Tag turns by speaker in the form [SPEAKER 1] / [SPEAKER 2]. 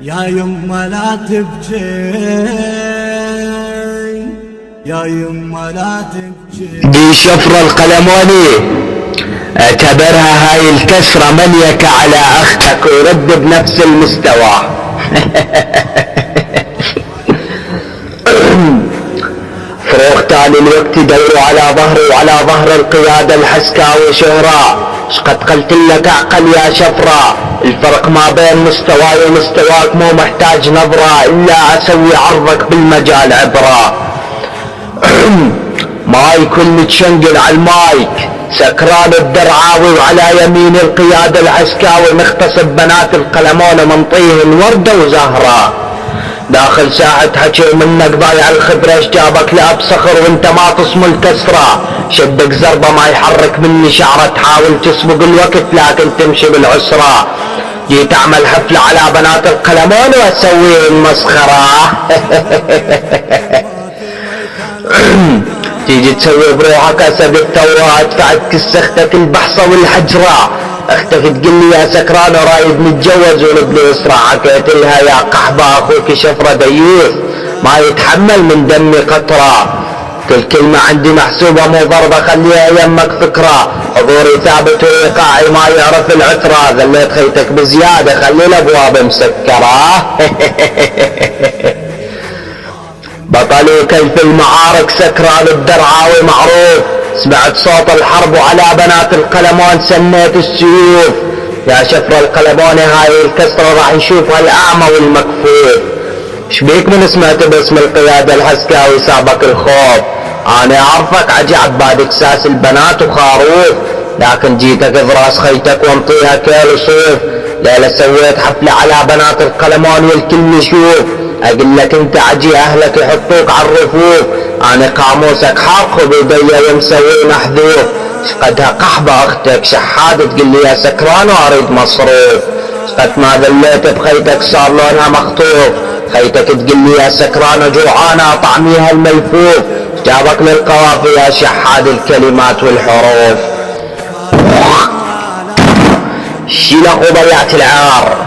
[SPEAKER 1] يا يما لا تبكي، يا يما لا تبكي.
[SPEAKER 2] دي شفرة القلموني اعتبرها هاي الكسرة مليكة على اختك ورد بنفس المستوى. فروخ تالي الوقت يدوروا على ظهري وعلى ظهر القيادة الحسكاوي شهرة. شقد قلت لك اعقل يا شفرة، الفرق ما بين مستواي ومستواك مو محتاج نظرة الا اسوي عرضك بالمجال عبرة. مايك اللي تشنقل على المايك، سكران الدرعاوي وعلى يمين القيادة العسكاوي، نغتصب بنات القلمونة منطيه الوردة وزهرة. داخل ساعة حكي ومنك ضايع الخبرة، ايش جابك لأب صخر وانت ما تصمل كسرة؟ شدك زربة ما يحرك مني شعرة، تحاول تسبق الوقت لكن تمشي بالعسرة. جيت اعمل حفلة على بنات القلمون واسوي المسخرة. تيجي تسوي بروحك اسد الثورة، ادفعك كس اختك البحصة والحجرة. اختك تقول لي يا سكران ورايد نتجوز ونبني اسرة، حكيت لها يا قحبة اخوك شفرة ديوث ما يتحمل من دمي قطرة. كل كلمة عندي محسوبة مو ضربة خليها يمك فكرة، حضوري ثابت وايقاعي ما يعرف العترة، ذليت خيتك بزيادة خلي الابواب مسكرة. بطلي كيف المعارك سكران الدرعاوي معروف، سمعت صوت الحرب وعلى بنات القلمون سنيت السيوف. يا شفر القلمون هاي الكسرة راح نشوفها الأعمى والمكفوف. شبيك من سمعت باسم القيادة الحسكاوي سابك الخوف؟ أنا أعرفك عجي عبادك ساس البنات وخاروف، لكن جيتك براس خيتك وانطيها كيل وصوف. ليلة سويت حفلة على بنات القلمون والكل يشوف، اقول لك انت عجي اهلك يحطوك على الرفوف. انا قاموسك حاطه بيدي ومسوي محذوف. شقدها قحبة اختك شحادة تقول لي يا سكران واريد مصروف. شقد ما ذليت بخيتك صار لونها مخطوف، خيتك تقول لي يا سكران وجوعانة طعميها الملفوف. جابك للقوافي يا شحاد الكلمات والحروف. شيلك وضيعت العار.